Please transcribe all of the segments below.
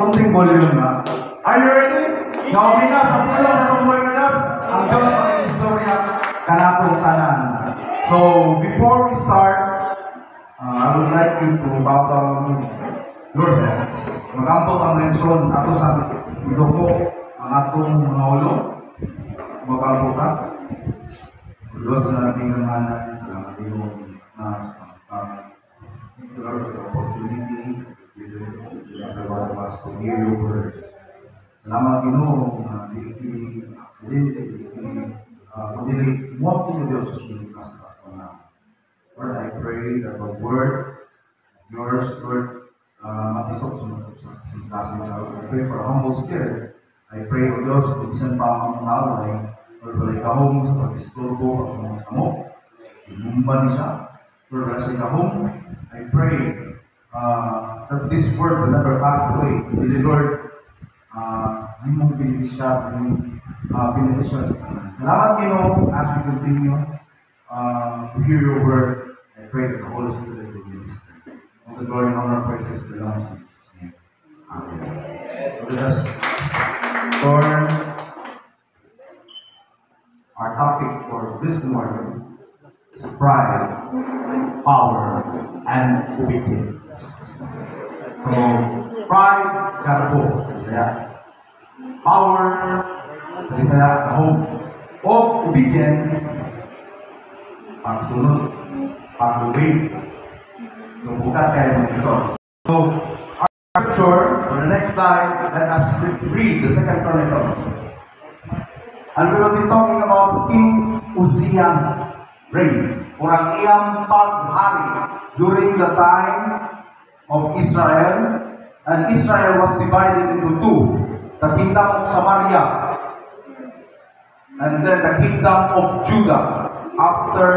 kunting volume na. Are you ready? Naomi na sa pulang sa tungkol na das, ang Diyos ng istorya kanatong tanan. So, before we start, I would like you to bow down your heads. Magampot ang lensyon ato sa idoko ang atong mga ulo. Magampot ka. Diyos na nating nananan sa ating na sa thank you for the opportunity to every one of us to hear your word. Salamat Ginoo na hindi mo ang Diyos yung kastas na. Lord, I pray that the word, yours, Lord, matisok sa klase na. I pray for a humble spirit. I pray, O Diyos, kung isan pa ang naway, Lord, walay kahong sa pag-isturbo at sa mga samok. Inumban niya. Lord, blessing kahong. I pray that this word will never pass away. Really, Lord, ay mong beneficial sa kanan. Salamat, Ginoo, as we continue to hear your word. I pray that the Holy Spirit will minister. All the glory and honor and praises belongs to Jesus' name. Amen. Let us turn our topic for this morning is pride, power, and obedience. So, pride, garbo, saya. Power, saya, kahong. O obedience, pagsunod, pag-obey. Bukat kayo ng iso. So, our scripture, for the next slide, let us read the 2 Chronicles. And we will be talking about King Uzziah's reign, or ang iyang paghari during the time of Israel. And Israel was divided into two. The kingdom of Samaria and then the kingdom of Judah after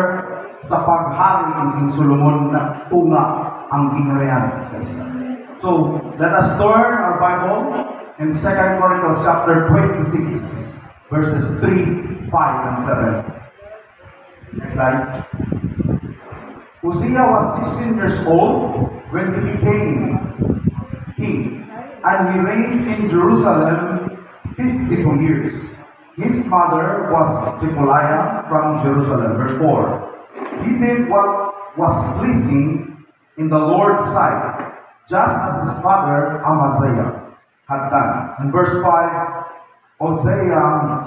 sa paghari ng King Solomon na tunga ang gingharian sa Israel. So, let us turn our Bible in 2 Chronicles chapter 26 verses 3, 5, and 7. Next slide. Uzziah was 16 years old when he became king, and he reigned in Jerusalem 52 years. His mother was Jecoliah from Jerusalem. Verse 4. He did what was pleasing in the Lord's sight, just as his father Amaziah had done. In verse 5, Uzziah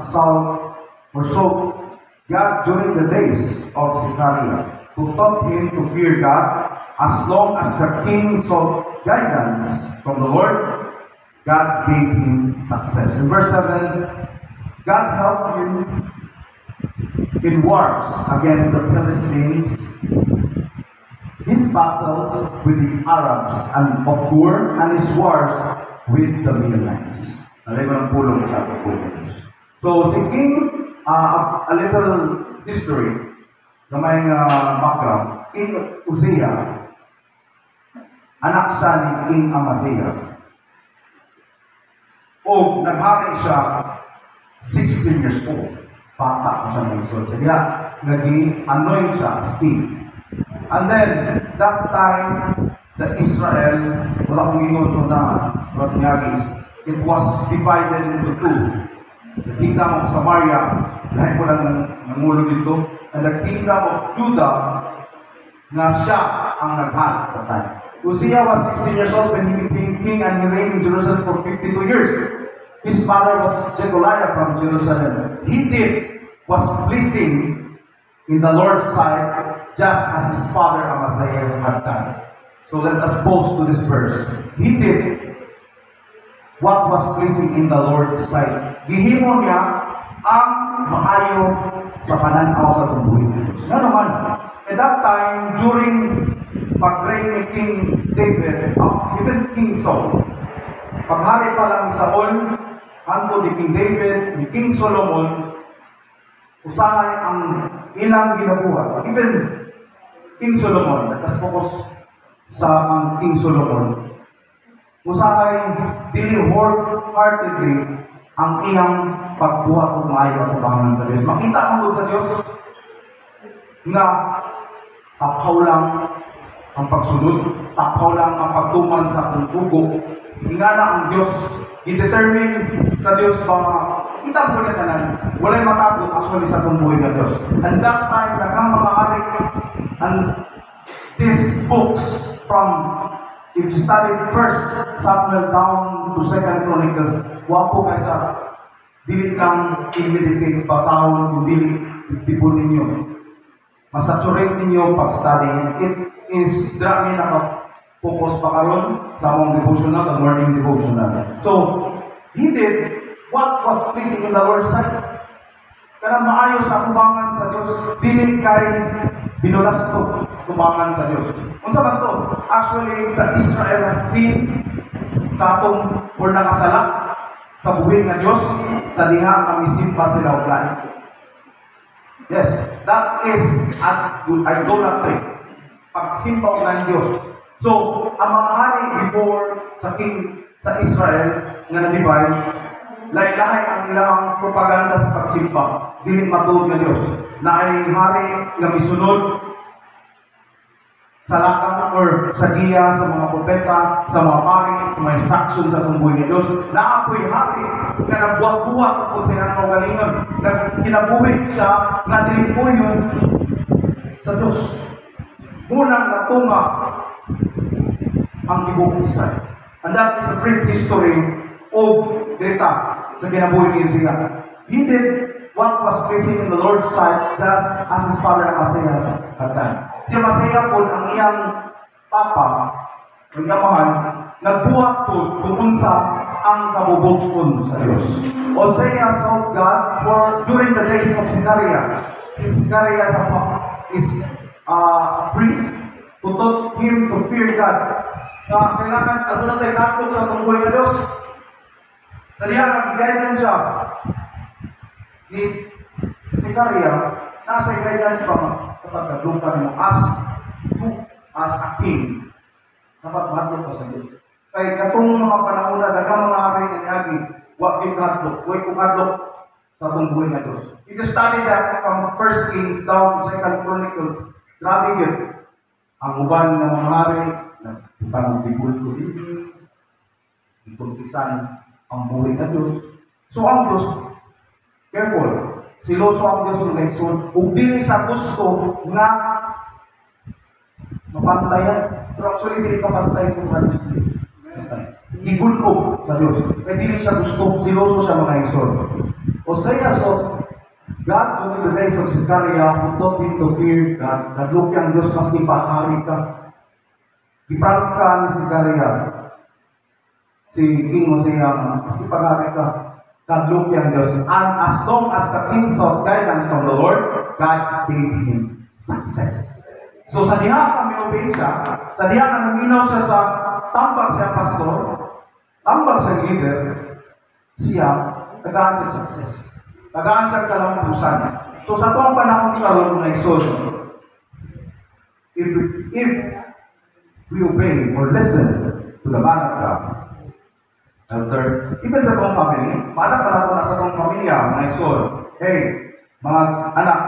forsook God during the days of Zechariah, who taught him to fear God. As long as the king sought guidance from the Lord, God gave him success. In verse 7, God helped him in wars against the Philistines, his battles with the Arabs and of Ur, and his wars with the Midianites. Nalagyan ng pulong sa pagpulos. So, si King, a little history, na may background. King Uzziah, anak siya ni King Amaziah. O, naghari siya 16 years old. Bata ko siya ng isod. Kaya, nag-anoint siya as king. And then, that time, the Israel, wala kong ingon na, wala kong it was divided into two. The kingdom of Samaria, lahat ko lang nangulo dito, and the kingdom of Judah, na siya ang naghari at that time. Uzziah was 16 years old when he became king, and he reigned in Jerusalem for 52 years. His father was Jecoliah from Jerusalem. He did was pleasing in the Lord's sight, just as his father Amaziah had done. So let's pause to this verse. He did what was pleasing in the Lord's sight. Gihimo niya ang maayo sa pananaw sa tubuhin ng Diyos. Nga naman, at that time, during pag-reign ni King David, even King Saul, paghari pa lang ni Saul, hanto ni King David, ni King Solomon, usahay ang ilang ginabuhat. Even King Solomon, let us focus sa King Solomon. Usahay, dili wholeheartedly ang iyang pagbuhat o maayo at pangalan sa Diyos. Makita ang sa Diyos nga tapaw lang ang pagsunod, tapaw lang ang pagtuman sa akong sugo. Ingana ang Diyos, i-determine sa Diyos ba kita mo niya tanan, walay matapos actually sa itong buhay ng Diyos. And that time, nagang mga hari, and these books from, if you study first Samuel down to Second Chronicles, wapo kayo sa dili kang i-meditate, basahon, yung dili, itipon ninyo. Masaturate ninyo pag-study. It is, dami naka-focus pa karon sa among devotional, the morning devotional. So, he did what was pleasing in the Lord's sight. Kanang maayo sa tubangan sa Diyos, dili kay binulasto tubangan sa Diyos. Unsa man to? Actually, the Israel has seen sa atong or nakasala sa buhay ng Diyos, sa diha ang misimpa sila og lain. Yes, that is idolatry. Pagsimpa og lain Diyos. So, ang mga hari before sa Israel nga na-divide, lahi-lahi ang ilang propaganda sa pagsimpa. Dili matuod nga Diyos. Na ay hari nga misunod sa lakang or sa giya, sa mga propeta, sa mga pari, sa mga instruction sa tumbuhay ng Diyos. Na ako'y hari na nagbuhat-buhat kapag sa ilang kaugalingon. Kinabuhi siya na dilipuyon sa Diyos. Unang natunga ang ibong Israel. And that is a brief history of Greta sa kinabuhi ni Uzziah. He did what was pleasing in the Lord's sight just as his father Amasias had done. Si Amasiah po ang iyang papa, ang yamahan, nagbuhat po kung unsa ang kabubukon sa Diyos. Hosea sought God for during the days of Zechariah. Si Zechariah is a priest who taught him to fear God. Na kailangan aduna tayo takot sa tungkol ng Diyos. Sa diya, nag-guidance siya. Ni Zechariah, nasa guidance pa kapag naglupa mo as a king. Dapat mahadlok ka sa Diyos. Kaya katong mga panahon na dagang mga hari ng yagi, huwag yung hadlok, huwag yung hadlok sa itong buhay ng Diyos. If you study that from 1 Kings down to 2 Chronicles, grabe yun. Ang uban ng mga hari, nagputang bigul ko din, ipuntisan ang buhay ng Diyos. So ang Diyos, careful, siloso ang Diyos ng Lexon, kung dili sa gusto nga mapantayan, pero actually dili kapantay kung nga Diyos. Igulog sa Diyos. Kaya dili siya gusto, siloso siya mga Lexon. Hosea so, God during the days of Zechariah, who taught him to fear God, nagluki ang Diyos, mas ipahari ka. Iprangka ni Zechariah, si King Hosea, mas ipahari ka. God ang Diyos. And as long as the king sought guidance from the Lord, God gave him success. So sa diha kami obey siya, sa diha na naminaw siya sa tambag siya pastor, tambag siya leader, siya, tagaan siya success. Tagaan siya kalampusan. So sa tuwang panahon karon ng Exodus, if we obey or listen to the man of God, and third, even sa itong family, paano pala ito na sa itong pamilya, mga Exodus, hey, mga anak,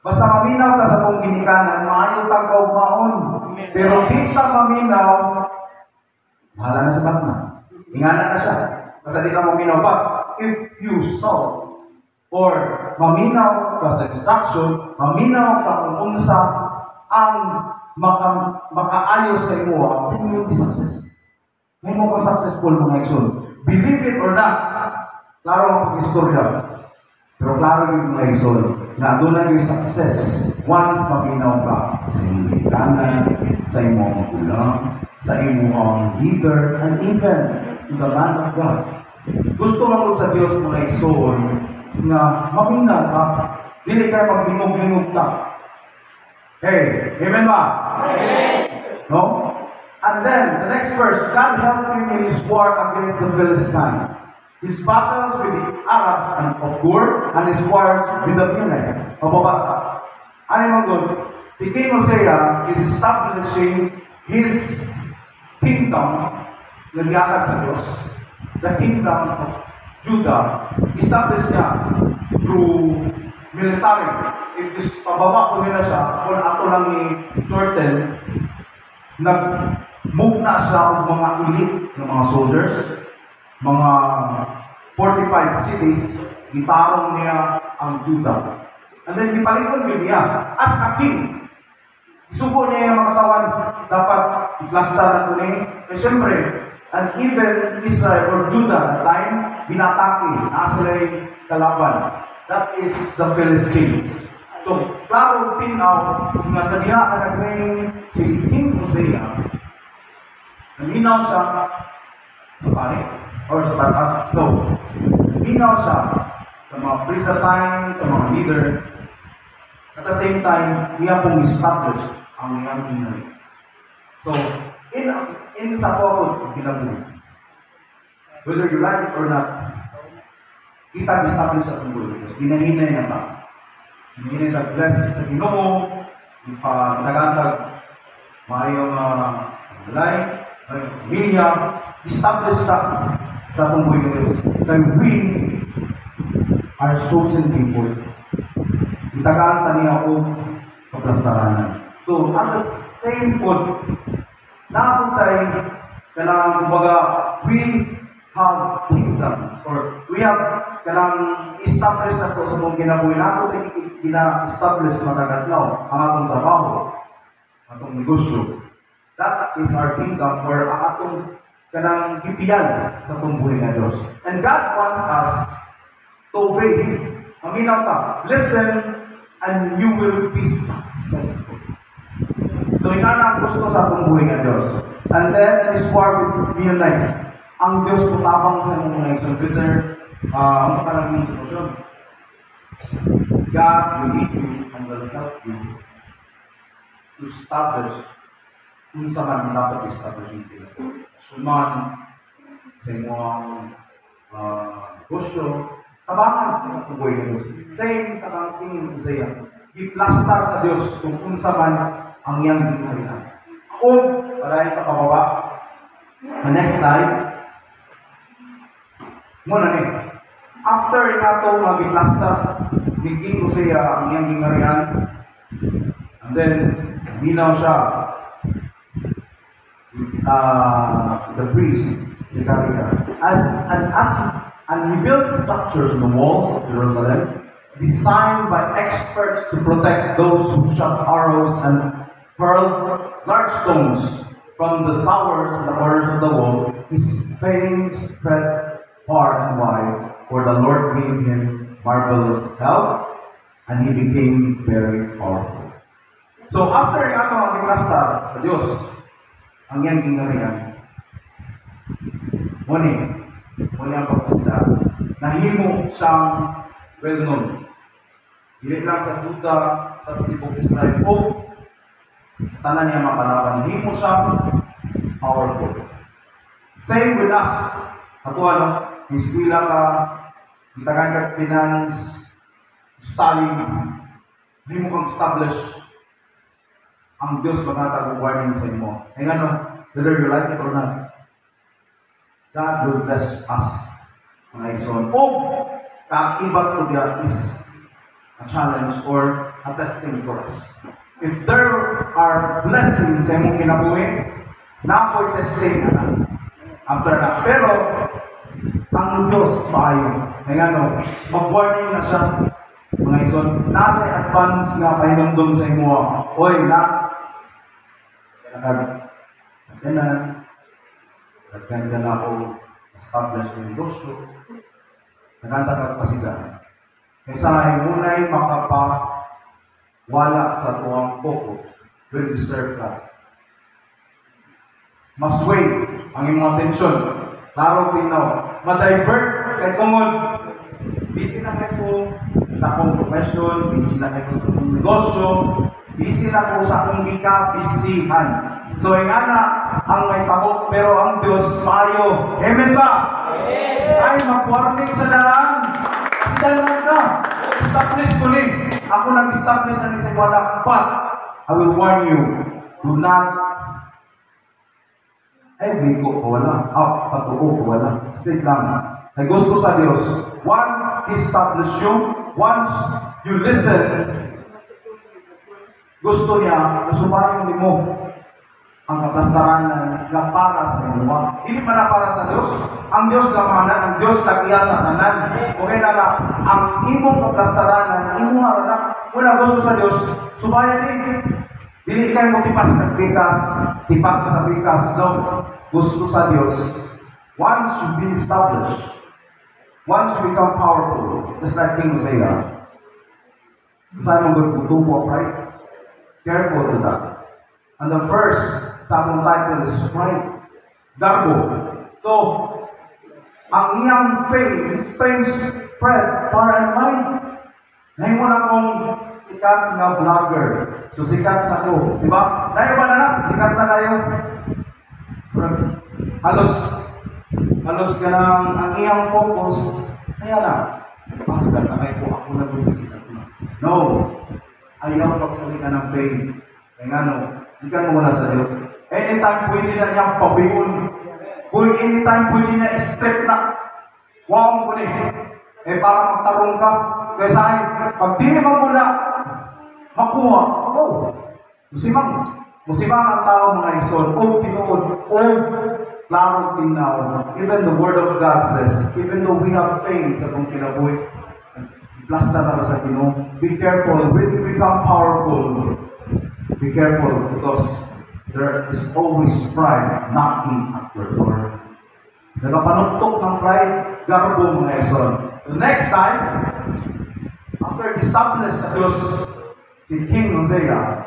basta maminaw ka sa itong ginikanan, maayo tang kaugmaon. Pero di ka maminaw, bahala na sa batna. Ingana na siya. Basta di ka maminaw pa. If you saw, or maminaw ka sa instruction, maminaw ka kung unsa ang makaayos sa imo, then you will be successful. May mo ka successful mga Exodus. Believe it or not, klaro ang pag-istorya. Pero klaro yung mga Exodus, na doon na yung success once maminaw ka sa iyong kanan, sa iyong kulang, sa iyong leader, and even the man of God. Gusto mo sa Diyos mga Exodus na maminaw ka, hindi kayo maglingog-lingog ka. Hey, amen ba? Amen! No? And then, the next verse, God helped him in his war against the Philistines. His battles with the Arabs and of Gur, and his wars with the Ammonites. Mababata. Ano yung good? Si King Hosea is establishing his kingdom na giyatag sa Diyos. The kingdom of Judah. Established niya through military. If is pababa ko na siya, kung ato lang ni shorten, nag-move na siya og mga elite ng mga soldiers, mga fortified cities, gitarong niya ang Judah. And then ipalikon niya as a king. Isubo niya yung mga katawan, dapat i-plaster na ito niya. Eh syempre, and even Israel or Judah at that time, binatake na sila'y kalaban. That is the Philistines. So, klaro tinaw, nga sa diha ka naging si King Hosea, naminaw siya sa pare, or sa tatas, no. Naminaw siya sa mga priest at time, sa mga leader. At the same time, niya pong establish ang iyang kingdom. So, in sa pokot, kinabuhi. Whether you like it or not, kita establish sa tungkol. Because ginahinay na ba? Hindi na bless sa Ginoo, ipanagantag mayong life, mayong pamilya, establish ka sa tungkol ng Diyos. That we are chosen people. Itaganta niya o kaplastaranan. So, at the same point, napuntay kailangan kumbaga, we have kingdoms or we have kailangan establish na ito sa mong kinabuhi. Napuntay kina-establish matagatlaw ang atong trabaho, atong negosyo. That is our kingdom or ang atong kailangan kipiyan sa itong buhay na Diyos. And God wants us to obey Him. Aminaw ka, listen and you will be successful. So, ina na ang gusto sa atong buhay nga Diyos. And then, this war with me and life. Ang Diyos po tabang sa mga Exxon Peter, ang sa parang yung sitwasyon. God will lead you and will help you to establish kung saan dapat establish yung pinag-ito. Suman sa inyong negosyo, tabangan sa buhay ng Diyos. Same sa kang tingin ko sa iya. I-plaster sa Diyos kung saan ang iyang ginarihan. Kung, para ito pababa. The next slide. Muna ni. After ito mag-i-plaster, biging ko siya ang iyang ginarihan. And then, minaw siya. The priest, Zechariah. And he built structures in the walls of Jerusalem, designed by experts to protect those who shot arrows and hurled large stones from the towers and the corners of the wall. His fame spread far and wide, for the Lord gave him marvelous help, and he became very powerful. So after ito ang iplasta sa Diyos, ang iyang ginarihan, muna ang pagkasila, nahimo siyang well-known. Hindi lang sa Juda, at sa Ibog Israel, o sa tanan niya makalaban, nahimo siyang powerful. Same with us. Ato ano, iskwila ka, itagan ka finance, studying, nahimo kang establish, ang Diyos magtatag warning sa inyo. Ngayon ano, whether you like it or not, God will bless us. Mga ison. O, kaibat to dia is a challenge or a testing for us. If there are blessings sa imong kinabuhi, na-ako'y testing na. After that. Pero, ang Diyos maayo. Ngayon ano, mag-warning na siya. Mga ison, nasa advance nga pahinumdum sa imo. Oy, sa kanan, nagkanda na ako establish ng negosyo, nagkanda ka pasigahan. Kaysa ay muna'y makapawala sa tuwang focus when we serve God. Mas wait ang iyong atensyon. Klaro tinaw. Ma-divert kay tungod. Busy na kayo sa akong profession, busy na kayo sa akong negosyo, busy na ko sa akong gika-bisihan. So, nga na, ang may tabok, pero ang Diyos maayo. Amen ba? Amen. Ay, mag-warning sa dalan. Kasi dalan ka. Establish ko ni. Ako nag-establish na ni sa wala. But, I will warn you, do not may ko wala. Patuo ko wala. Straight lang. Ay gusto sa Diyos. Once establish you, once you listen, gusto niya na sumayon mo. ang kaplastaran nga para sa imuha. Dili man na para sa Dios. Ang Dios gamanan, ang Dios tagiya sa tanan. Okay na na, ang imong kaplastaran, imuha na, wala gusto sa Dios, subayan din. Dili kayo mo tipas ka sa bikas, no? Gusto sa Dios. Once you've been established, once you become powerful, just like King Hosea, saan mong gagputubo, right? Careful to that. And the first sa atong title is pride. Garbo. So, ang iyang fame spread far and wide. Ngayon mo na akong sikat na vlogger. So, sikat na ko. Diba? Dahil ba na sikat na kayo? Halos ka lang ang iyang focus. Kaya na. Sikat na kayo po. Ako na po sikat na. No. Ayaw pagsalita ng fame. Kaya nga no. Hindi ka muna sa Diyos. Anytime pwede na niyang pabiyon. Anytime pwede na strip na. Wow ko ni. Para magtarong ka. Kaya sa akin, pag di naman muna makuha, musimang ang tao mga igsoon, tinuod, klarong tinaw. Even the Word of God says, even though we have faith sa kong kinabuhi, plasta na sa Ginoo. Be careful when you become powerful. Be careful because there is always pride knocking at your door. Nagapanuktok ng pride, garbo mga ison. The next time, after established sa Diyos, si King Hosea,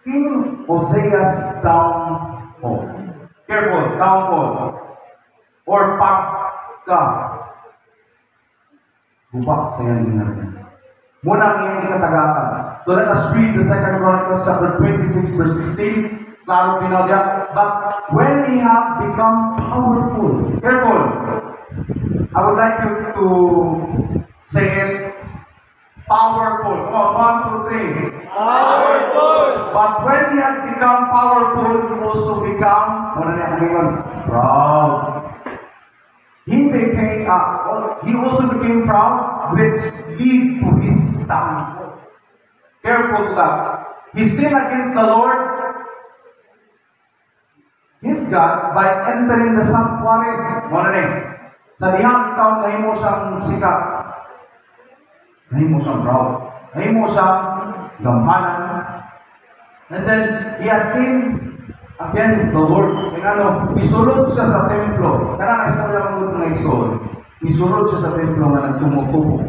King Hosea's downfall. Careful, downfall. Or pagka. Bubak sa iyang ginagawa. Muna ang iyang ikatagakan. So let us read the 2 Chronicles chapter 26 verse 16. Klaro pinagya. But when he have become powerful. Careful. I would like you to say it. Powerful. Come on, 1, 2, 3. Powerful. But when he had become powerful, he also become, proud. He also became proud, which lead to his downfall. Careful to that. He sinned against the Lord, his God, by entering the sanctuary. Sa dihang ikaw, nahimo siyang sikat. Nahimo siyang proud. Nahimo siyang gampanan. And then, he has sinned against the Lord. Isulod siya sa templo. Karang istorya mo ng Exod. Isulod siya sa templo na nagtumutubo.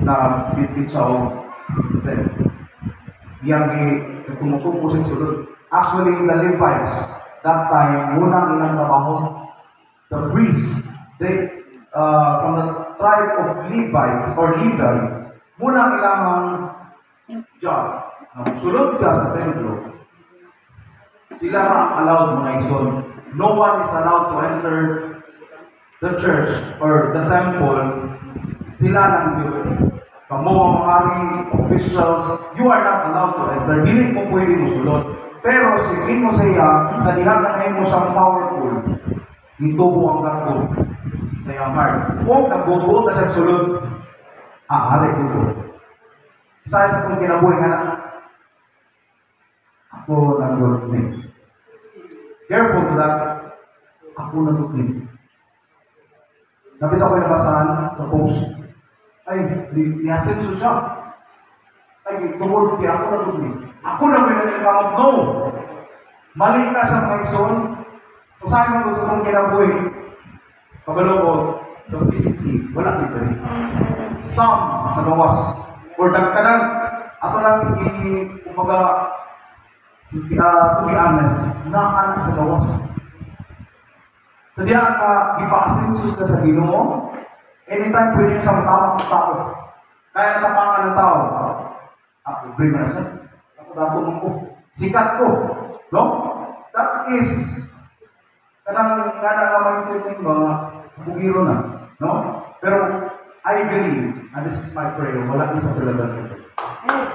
Na bitbit siya o sense. Iyang nagtumutubo siya isulod. Actually, the Levites, that time, munang ilang trabaho. The priests, from the tribe of Levites or Levi, munang ilang job. Sulod ka sa templo, sila ang allowed mga ison. No one is allowed to enter the church or the temple. Sila lang yun. Kamu ang hari, officials, you are not allowed to enter. Hindi mo pwede mo sulod. Pero si King Hosea, sa diha na mo siyang powerful, nitubo ang garbo sa iyang heart. Kung nagbubuot na siyang sulod, hari ko. Isa sa kong kinabuhi nga na, ako nag-workmate. Careful to that. Ako nag-workmate. Napit ako yung nabasahan sa post. Ay, niyasenso siya. Ay, tungkol kaya ako nag-workmate. Ako na may nanikamot. No! Mali na sa mga ison. Kung saan mo gusto kong kinabuhi, pabalo ko, the PCC, wala dito rin. Some sa gawas. Or dagkanan. Ako lang kumbaga, to be honest, naanak sa gawas. So diya ipaasensus ka sa Ginoo, anytime pwede sa matamak ng tao. Kaya natapakan ng tao. Ako, bring na siya. Ako dato ko. Sikat ko. No? That is, kanang nga mindset ng mga bugiro na. No? Pero, I believe, and this is my prayer, wala ni sa talaga.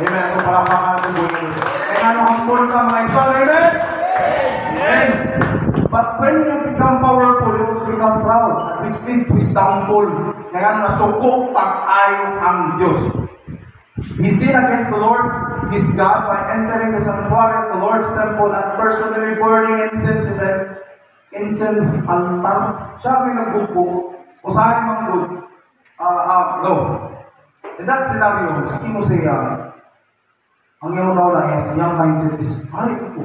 Amen. Ito pala natin bugiro. Kaya ang punta mga isol, amen? Amen. But when you become powerful, you also become proud. Which lead to his downfall. Kaya nasuko pag-ayo ang Diyos. He sinned against the Lord, his God, by entering the sanctuary of the Lord's temple and personally burning incense in the incense altar. Siya ang nagbukbuk. Usahin mang good. No. In that scenario, sa King Hosea, ang iyong naula is, yung mindset is, hari ko.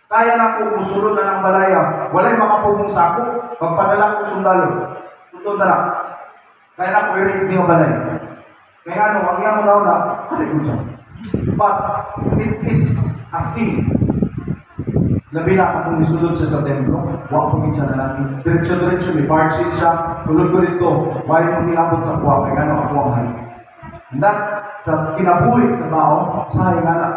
Kaya na ko musulod na ng balaya. Walay makapugong sako. Pagpadala ko sundalo. Sundalo na lang. Kaya na ko i-rape niyo balay. Kaya ano, ang iyong naula, hari ko siya. But, it is a sin. Labi na kung isulod siya sa templo, huwag po siya na lang. Diretso-diretso, may parchin siya. Tulog ko rito, why mo nilabot sa kuwa, kaya ano ako ang hari. That, sa kinabuhi sa tao, sahay nga na.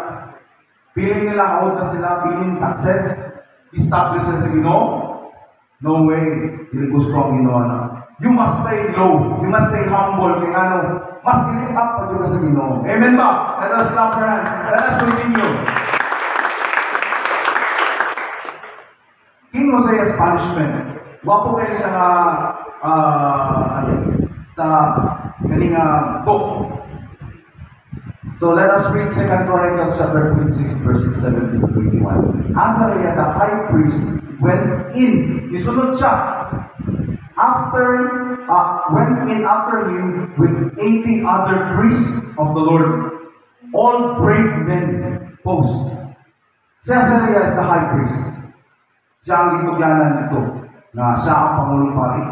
Piling nila out na sila, piling success, establish sa Ginoo. No way, hindi gusto ang Ginoo na. You must stay low, you must stay humble, kaya ano, mas lift up pag ka sa Ginoo. Amen ba? Let us clap our hands. Let us continue. King Hosea's punishment. Wapo kayo sa sa kaning book. So let us read 2 Chronicles chapter 26 verses 17 to 21. Azariah the high priest went in. Isunod siya. Went in after him with 80 other priests of the Lord. All brave men post. Si Azariah is the high priest. Siya ang gitugyanan nito na siya ang Pangulong Pari.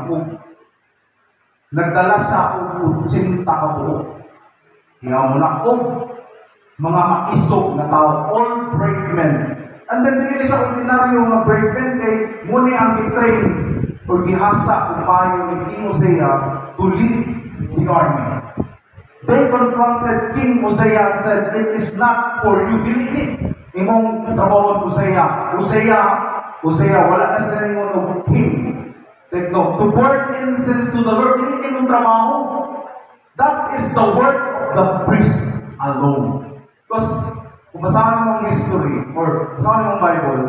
Nagdala siya o 80 kabuo. Kaya mo na mga maisog na tao, all brave men. And then dili sa ordinaryo nga brave men kay muni ang gitrain o gihasa o payo ni King Hosea to lead the army. They confronted King Hosea and said, "It is not for you." Dili imong trabaho Hosea. Hosea, wala na sila ng king. Like, no, to burn incense to the Lord, hindi imong trabaho. That is the work of the priest alone. Because, kung basahan mo ang history, or basahan mo ang Bible,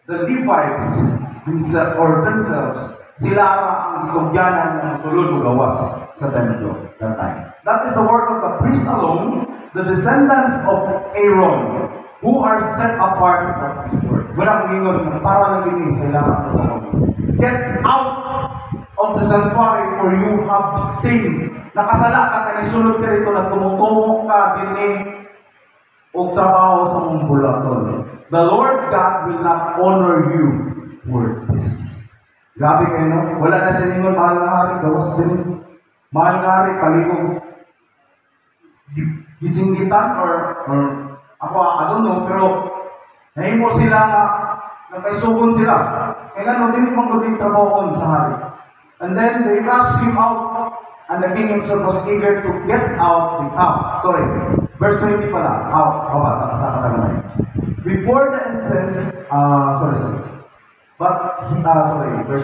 the Levites themselves, sila ang itugyanan ng sulod o gawas sa templo that time. That is the work of the priest alone, the descendants of Aaron, who are set apart of this work. Walang ingon na para lang din sa ilang get out of the sanctuary for you have sinned. Nakasala ka kaya sulod ka rito na tumutungo ka din o trabaho sa mong bulaton. The Lord God will not honor you for this. Grabe kayo, no? Wala na sa ingon, mahal na hari, gawas din. Mahal na hari, paligog. Gisinggitan or ako, I don't know, pero nahimo sila nagkaisugon sila. Kaya ano, din mong gawing trabaho sa hari. And then they rushed him out, and the king himself was eager to get out. Verse 20 pala. Before the incense, verse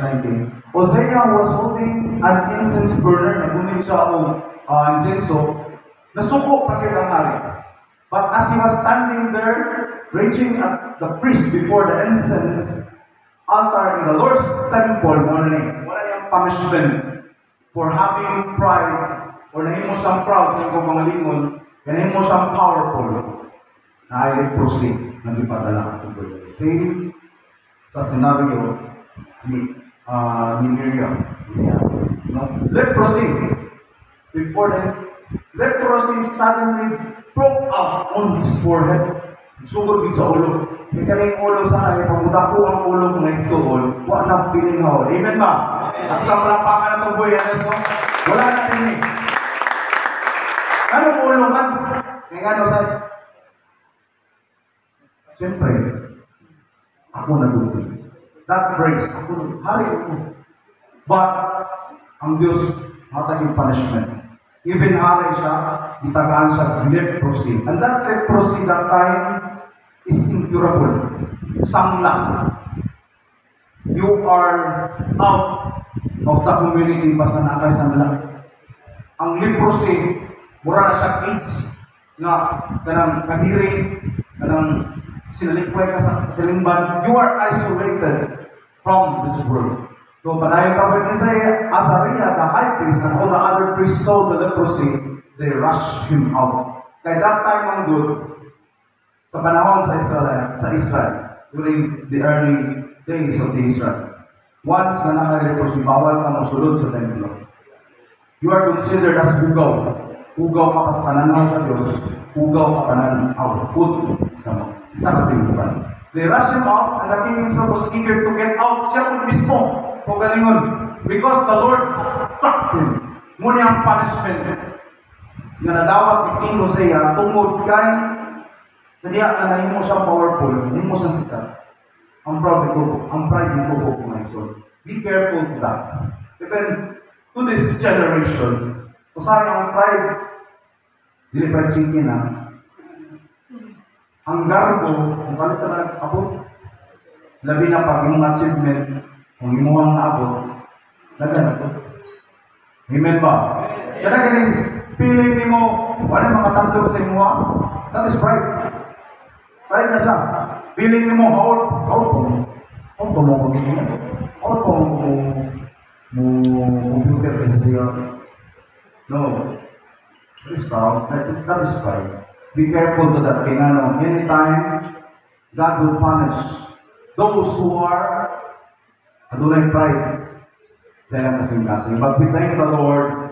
19. Hosea was holding an incense burner, nagunit siya o incenso, nasuko pagkit ang hari. But as he was standing there, raging at the priest before the incense altar in the Lord's temple, wala niyang punishment for having pride, or nahimo siyang proud sa iyong mga lingon, nahimo siyang powerful, na ay proceed, nag-ipadala ang tuloy. Same sa scenario ni Miriam. Leprosy. Before this, leprosy suddenly broke out on his forehead. Sugod din sa ulo. May kaling ulo sa ay, pagmuda ko ang ulo ng nagsuol, wala piningaw. Amen ba? At sa malapakan na itong buhay, wala na pining. Anong ulo man? Kaya nga sa siyempre, ako nagutin. That praise, ako, hari ako. But, ang Diyos, mataging punishment. Even hari siya, itagaan siya, leprosy. And that leprosy that time is incurable. Sangla. You are out of the community basta na kay sangla. Ang leprosy, mura na siya AIDS na kanang kadiri, kanang sinalikway ka sa talingban. You are isolated from this world. So, panayon kapag ni Azariah, the high priest, and all the other priests saw the leprosy, they rushed him out. Kaya that time ang good, sa panahon sa Israel, during the early days of the Israel, once na nakareposi, bawal ka masulod sa templo. You are considered as hugaw. Hugaw ka pa sa pananaw sa Diyos. Hugaw ka pananaw. Put sa katimukan. They rushed him out, and the king himself was eager to get out. Siya po mismo, pagalingon. Because the Lord has struck him. Muna ang punishment. Nga nadawat ni King Hosea, tungod kay kaya na nahimo siya powerful, nahimo siya sikat. Ang pride nito po kung be careful to that. Even to this generation, usay ang pride, dili pa chicken na. Ang garbo, kung kalit na nag-abot, labi na pag imong achievement, kung imuhang naabot, lagan na po. Amen ba? Kaya galing, feeling ni mo, wala makatandog sa imuha, that is pride. Pride na siya. Feeling ni mo, how pa mo computer kasi siya. No. That is proud. That is pride. Be careful to that. Kaya anytime, God will punish those who are adunay pride. Sa ilang kasing-kasing. But we thank the Lord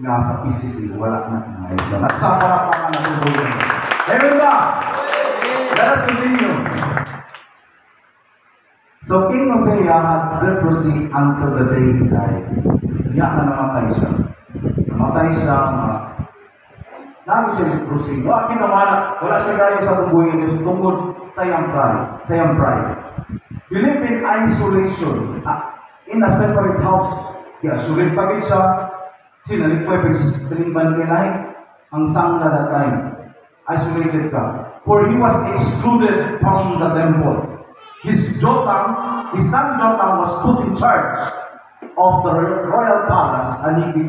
nga sa PCC, wala na ngayon siya. Nagsama na pa nga natutulong. Amen ba? Let us continue. So King Hosea had leprosy until the day he died. Kaya na namatay siya. Namatay siya, lagi siya leprosy. Wala siya kayo sa tungguhin Diyos tungkol sa iyang pride. You live in isolation, in a separate house. Kaya sulit pagit siya, sinalikway, pinigman kinay, ang sang na that time. Isolated ka. For he was excluded from the temple. His son Jotham, was put in charge of the royal palace, and he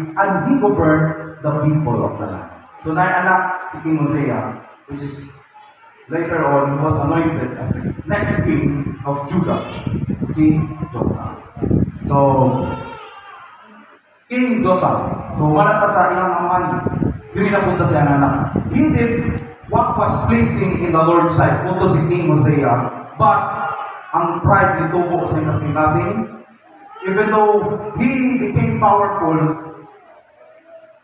governed the people of the land. So, anak si King Hosea, which is later on, he was anointed as the next king of Judah, si Jotham. So, King Jotham, so wala ta sa iyang aman, hindi na punta siya anak. He did what was pleasing in the Lord's sight, punto si King Hosea, but ang pride nito po sa kasing-kasing, even though he became powerful,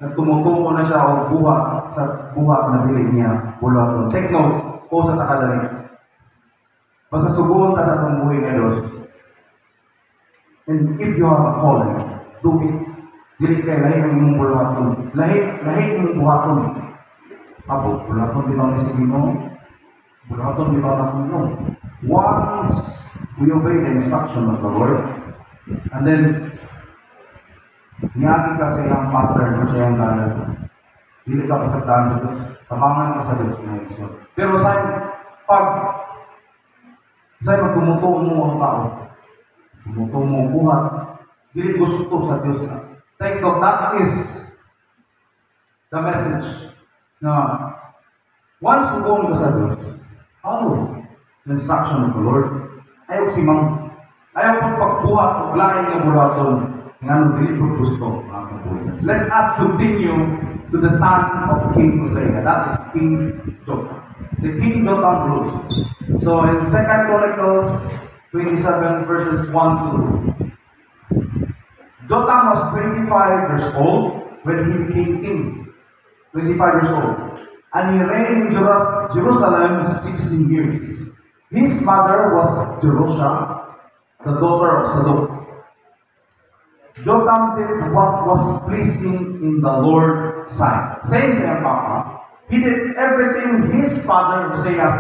nagtumutungo na siya o buhat na dili niya bulat. Take note po sa takadali. Basta suguon ta sa itong buhay ng Diyos. And if you have a calling, do it. Dili kayo lahi ang imong bulaton. Lahi ang buhaton. Apo, bulaton bitaw ni Sigino. Bulaton bitaw na kuno. Once we obey the instruction of the Lord, and then niyagi ka sa iyang pattern o sa iyang galan, hindi ka pasagdaan sa Diyos, tabangan ka sa Diyos na ito. Pero sa'yo magtumutuo mo ang tao, tumutuo mo ang buhat, hindi gusto sa Diyos na. Take note, that is the message na once tumutuo ka sa Diyos, follow the instruction of the Lord. Ayaw pang pagbuhat o laing ng bulaton ng anong dili po gusto. Let us continue to the son of King Hosea. That is King Jotham. The King Jotham rules. So in 2 Chronicles 27 verses 1 to 2. Jotham was 25 years old when he became king. 25 years old. And he reigned in Jerusalem 16 years. His mother was Jerusha, the daughter of Sadok. Jotham did what was pleasing in the Lord's sight. Same sa Papa, he did everything his father Hosea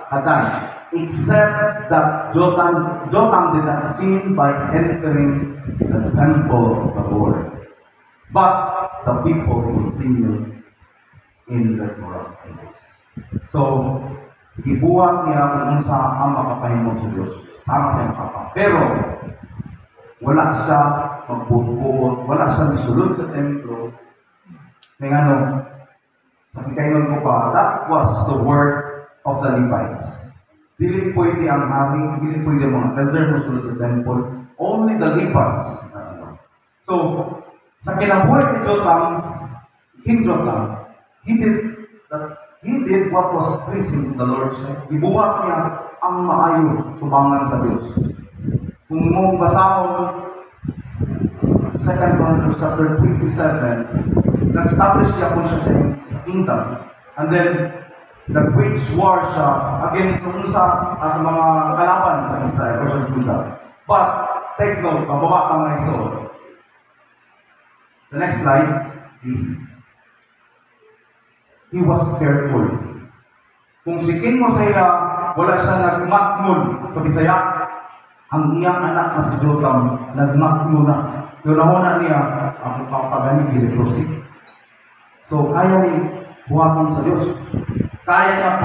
had done, except that Jotham did not sin by entering the temple of the Lord. But the people continued in their corruptness. So, gibuhat niya kung sa ang makapahimong sa Diyos. Sama sa iyang Papa. Pero, wala siya magbubuot, wala siya misulod sa templo. Kaya sa kikainan ko pa, that was the work of the Levites. Dili pwede ang hari, dili pwede ang mga elder musulod sa temple, only the Levites. So, sa kinabuhay ni Jotham, King Jotham, he did that he did what was pleasing to the Lord. Ibuhat niya ang maayo tubangan sa Diyos. Kung mo basahon 2 Chronicles chapter 27, nag-establish siya po siya sa kingdom. And then, nag-wage war siya against sa mga kalaban sa Israel o sa Judah. But, take note, mababa ang mga isuot. The next slide, please. He was careful. Kung si King Hosea, wala siya nagmatmul sa Bisaya, ang iyang anak na si Jotham, nagmatmul na. Yung nahuna niya, ang papagani, biliprosi. So, kaya ni buhaton sa Diyos. Kaya niya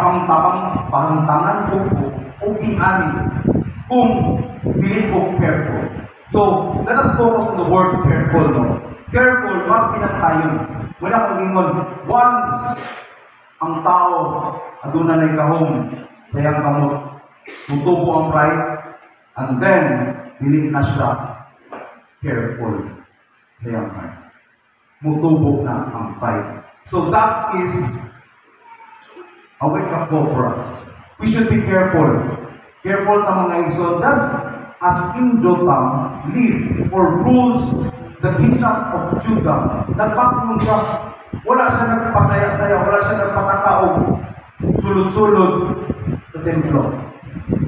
pahantangan o ingani kung dili ko careful. So, let us focus on the word careful. No? Careful, magpinagtayon. Muna kong ingon, once ang tao aduna na ikahom sa iyang kamot, tutubo ang pride, and then, dili na siya careful sa iyang pride. Mutubo na ang pride. So that is a wake-up call for us. We should be careful. Careful na mga igsoon. Thus, as King Jotham lived or rules the kingdom of Judah, nagpatulong siya. Wala siya nagpasaya-saya, wala siya nagpatakaog, sulod-sulod sa templo.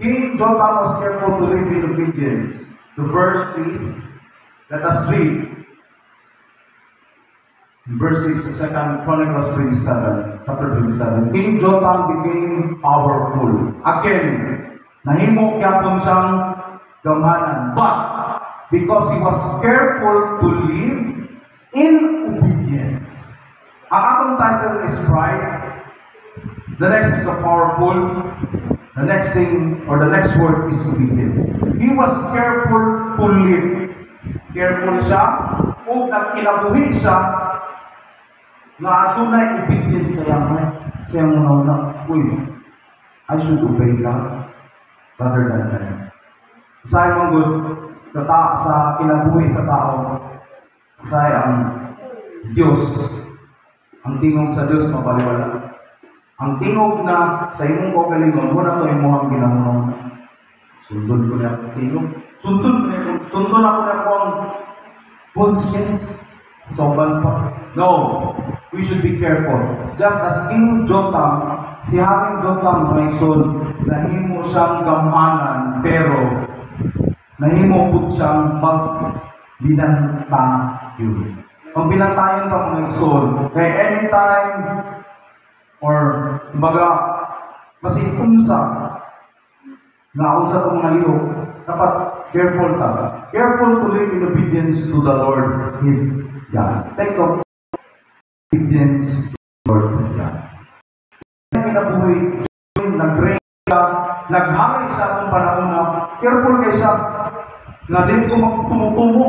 King Jotham was careful to live in obedience. The verse, please, let us read. Verse 6, 2 Chronicles 27, chapter 27. King Jotham became powerful. Again, nahimo gyapon siyang gamanan. But, because he was careful to live in obedience. Ang atong title is pride. The next is the powerful. The next thing, or the next word is obedience. He was careful to live. Careful siya, o nagkinabuhi siya, na atunay obedience sa iyang una-una. Uy, I should obey God rather than them. Sa mong good, sa kinabuhi sa tao, sa ang Diyos, ang tingog sa Diyos mapaliwala. Ang tingog na sa imong kagalingon, muna to imong ginamunon. Sundon ko na ang tingog. Sundon ako na po ang conscience. Soban pa. No. We should be careful. Just as King Jotham, si Haring Jotham may son, nahimo siyang gamanan, pero nahimo po siyang magbinantayon. Ang binantayon ka mga son, kaya anytime, or baga, kasi unsa itong naliho, dapat careful ka. Careful to live in obedience to the Lord His God. Take note. Obedience to the Lord is God. Kinabuhi, nag-reign ka, naghari sa atong panahon na careful kayo siya na din ko magtumutumo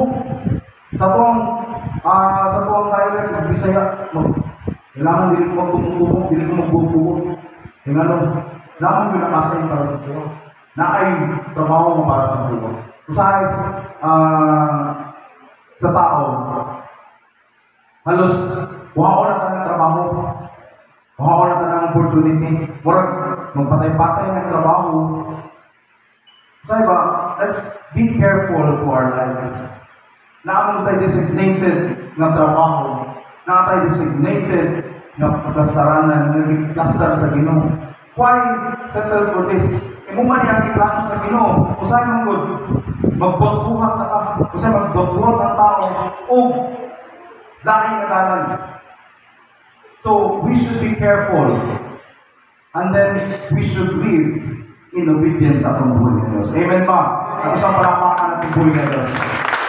sa tuwang dialect ng Bisaya. Kailangan din ko magtumutumo, din ko magbubuo. Kailangan binakasay para sa tuwa. Na ay trabaho mo para sa tuwa. Usahay sa tao, halos wao na tanang trabaho. Wao na tanang opportunity. Murag magpatay-patay ng trabaho. Say ba, let's be careful to our lives. Naamon tayo designated ng trabaho. Na tayo designated ng kaplastaranan, ng plaster sa Ginoo. Why settle for this? Kung man yung plano sa Ginoo, usay mong good, magbuhat na ka, usay magbuhat ang tao, o dahil nagalan. So, we should be careful. And then, we should live in obedience sa atong buhay ng Diyos. Amen ba? At isang palapakan natin buhay ng Diyos.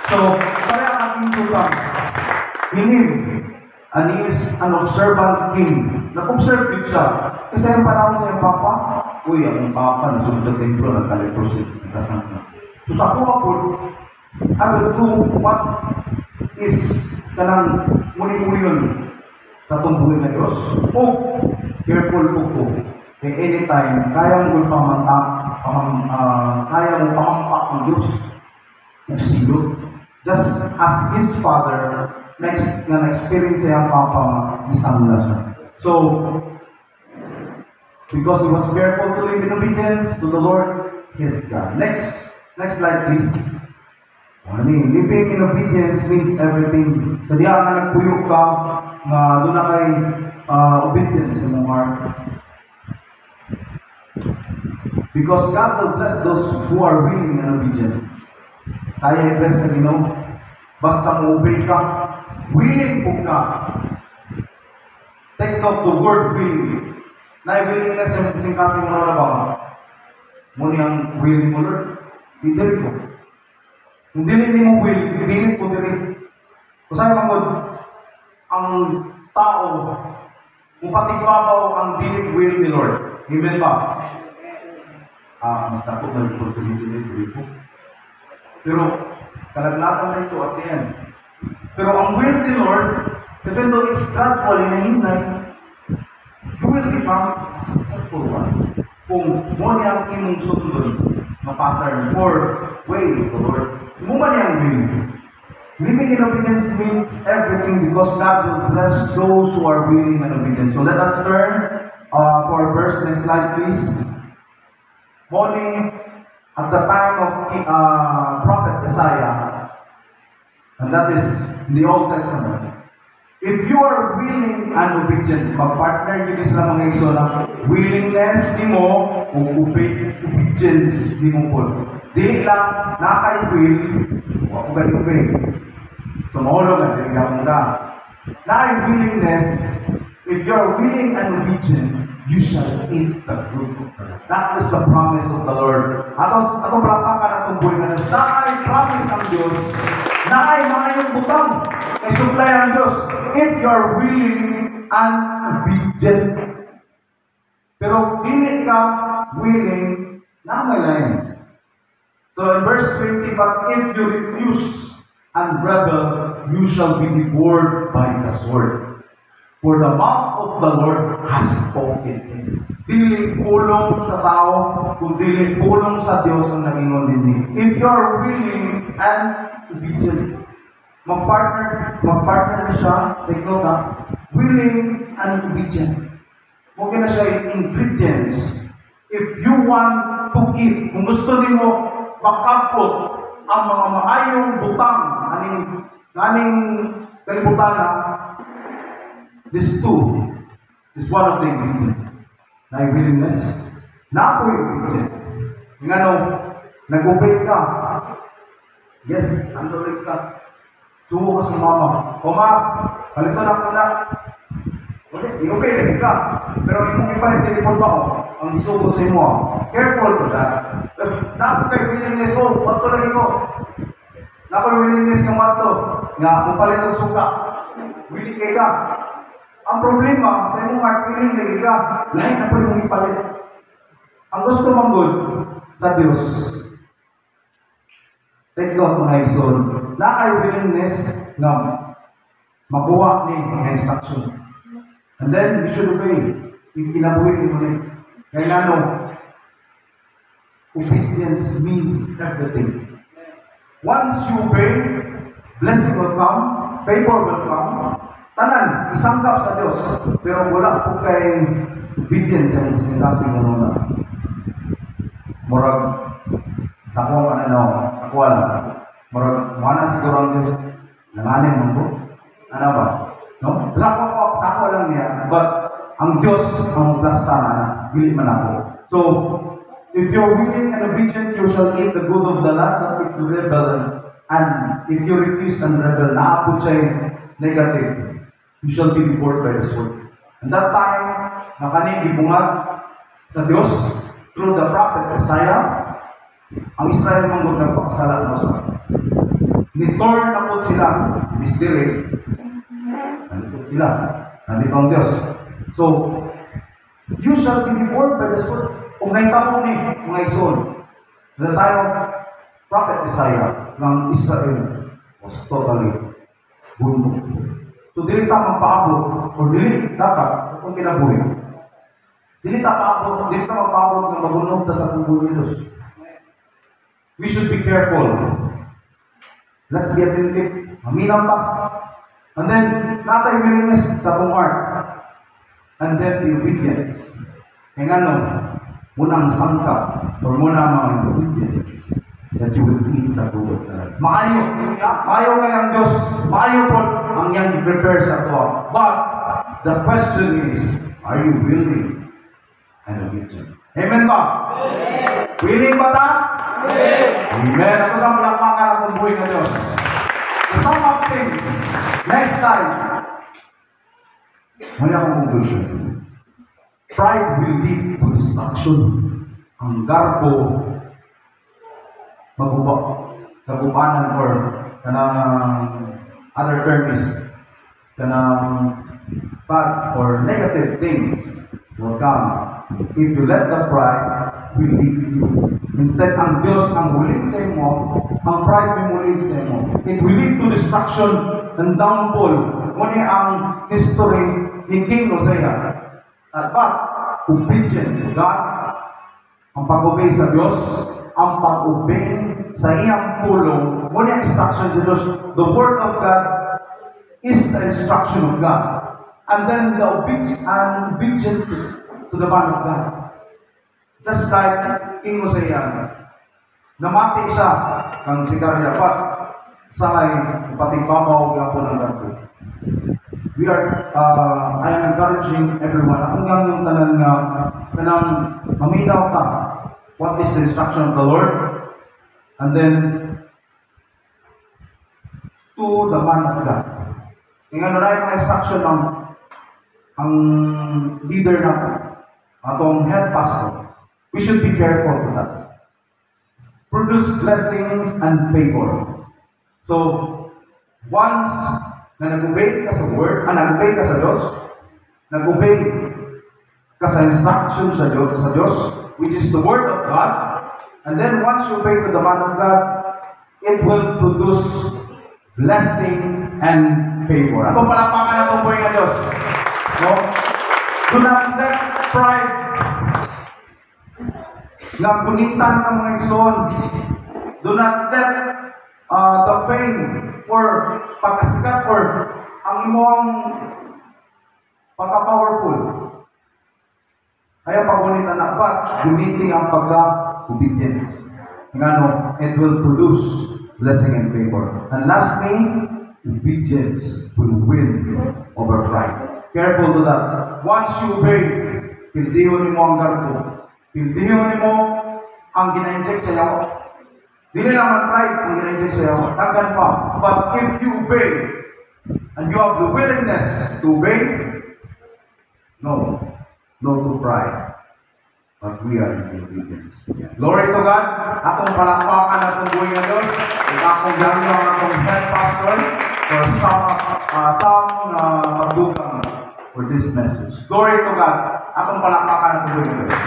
So, kaya ang ating tutang, he lived, and he is an observant king. Nag-observe din siya. Kasi ang panahon sa iyong papa, uy, ang papa, nasunod sa templo, nagkaliprosit, nagkasama. So, sa ako I will do what is kanang muli-muliyon sa itong buhay ng Diyos. O, careful po po. Kaya anytime, kaya mo pahampak ng Diyos. Kung silo. Just as his father, na-experience siya ang papa, isang na siya. So, because he was careful to live in obedience to the Lord his God. Next slide please. Living in obedience means everything. So diya nga nagpuyo ka nga doon na kay obedience sa mong heart. Because God will bless those who are willing and obedient. Kaya i-bless sa Ginoo. Basta mo obey ka, willing po ka. Take note the word willing. Na-willingness yung kasing-kasing mo na ba? Muna yung willing mo, Lord. Hindi rin ko. Hindi rin mo will, hindi ko diri. Kung sa'yo mangod, ang tao, kung patigbabaw ang dinig will ni Lord. Amen ba? Mas takot na ito sa hindi po. Pero, kalaglagan na ito at the end. Pero ang will ni Lord, even though it's gradual in a hinay, you will become a successful one. Kung mo niya ang imong sundon na pattern or way of the Lord, mo man niyang will. Living in obedience means everything because God will bless those who are willing and obedient. So let us turn to our verse. Next slide, please. Morning, at the time of Prophet Isaiah, and that is in the Old Testament. If you are willing and obedient, mag-partner nyo sila mga iso na willingness ni mo o obedience ni mo po. Dili lang na kay will, ako gani obey. So mahulog na, dili ka muna. Na ay willingness, if you are willing and obedient, you shall eat the fruit of the land. That is the promise of the Lord. Atong palapakan atong buhay na na ay promise ang Diyos na ay maayong butang. May supply ang Diyos. If you are willing and obedient. Pero hindi ka willing na may lain. So in verse 20, but if you refuse and rebel, you shall be devoured by the sword. For the mouth of the Lord has spoken. Dili pulong sa tao, kung dili pulong sa Diyos ang nangingon din. If you are willing and obedient, mag-partner na siya, take note ha, willing and obedient. Huwag na siya yung ingredients. If you want to eat, kung gusto niyo makapot ang mga maayong butang, aning kalibutan na, this two is one of the ingredients. Na yung willingness, na po yung obedient. Yung ano, nag-obey ka. Yes, andolin ka. Sumo ka sa mama. Oma, palito na po na. I-obey rin ka. Pero yung ipalit, telepon ba ako? Ang isuko sa imo. Careful to that. Napo kayo willingness ko, wato lagi ko. Napo yung willingness ng wato. Nga, mapalit ang suka. Willing kayo ka. Ang problema, sa imong heart feeling lagi ka, lahat na po yung ipalit. Ang gusto mong good sa Diyos. Take note mga igsoon. Na kayo willingness na makuha ni instruction. And then, you should obey. Yung kinabuhi mo rin. Kaya ano, obedience means everything. Once you obey, blessing will come, favor will come, tanan, isanggap sa Diyos. Pero wala po kay obedience sa sinasing mo na. Murag, sa ko ka na, sa ko lang. Murag, mana siguro ang Diyos, nanganin mo po. Ano ba? No? Sa ko lang niya, but ang Diyos ang plasta na, hindi man ako. So, if you're willing and obedient, you shall eat the good of the land, but if you rebel, and if you refuse and rebel, naapot siya negative, you shall be devoured by the sword. And that time, nakani ibungag sa Diyos through the prophet Isaiah, ang Israel manggod nagpakasala mo sa ni-torn na po sila, misdiri, nandito sila, nandito ang Diyos. So, you shall be devoured by the sword. Kung naitapon ni mga igsoon, the time of prophet Isaiah ng Israel was totally bundok. So, dili ta magpaabot, o dili dapat, kung kinabuhi. Dili ta magpaabot ng magunog ta sa tubo ni Diyos. We should be careful. Let's get in it. Maminaw pa. And then, natay willingness sa kong heart. And then, the obedience. Kaya nga no, munang sangkap or muna mga ingredients that you will eat the good of the land. Maayo. Maayo kay ang Diyos. Maayo po ang iyang prepare sa ito. But, the question is, are you willing and obedient? Amen ba? Amen. Willing ba ta? Amen. Amen. Ito sa malakpakan at tumbuhin ng Diyos. The sum of things, next time, may akong conclusion. Pride will lead to destruction. Ang garbo, kagubanan or kanang other term is kanang bad or negative things will come if you let the pride will lead you. Instead, ang Diyos ang huling sa imo, ang pride may mulig sa imo. It will lead to destruction and downfall. Muna ang history ni King Hosea. But, obedient to God, ang pag-obey sa Diyos, ang pag-obey sa iyang pulong, muna ang instruction sa Diyos. The Word of God is the instruction of God. And then the obedient to the man of God. Just like King Hosea, namati siya kang sigarya, but sa ay patigbabaw gapon ng garbo. I am encouraging everyone. Akong yung tanan nga kanang maminaw ka. What is the instruction of the Lord? And then to the man of God. Kaya ano na yung instruction ng ang leader na atong head pastor. We should be careful to that. Produce blessings and favor. So, once na nag-obey ka sa word, nag-obey ka sa Diyos, nag-obey ka sa instruction sa Diyos, which is the word of God, and then once you obey to the man of God, it will produce blessing and favor. Atong palapakan na itong buhay ng Diyos. No? Do not let pride nga gunitan ka mga igsoon. Do not let the fame or pagkasikat or ang imong pagka-powerful kaya pagunitan na, but gunitin ang pagka-obedience. Ngano, it will produce blessing and favor. And lastly, obedience will win over pride. Careful to that. Once you obey, pildihon mo ang garbo. Pildihon mo ang gina-inject sa iyo. Dili naman pride ang gina-inject sa iyo. Tagan pa. But if you obey, and you have the willingness to obey, no to pride. But we are in obedience. Glory to God. Atong palakpakan atong buhay ng Diyos. Akong gano'n ang atong head pastor for some magdugang for this message. Glory to God. Atong palakpakan atong buhay ng Diyos.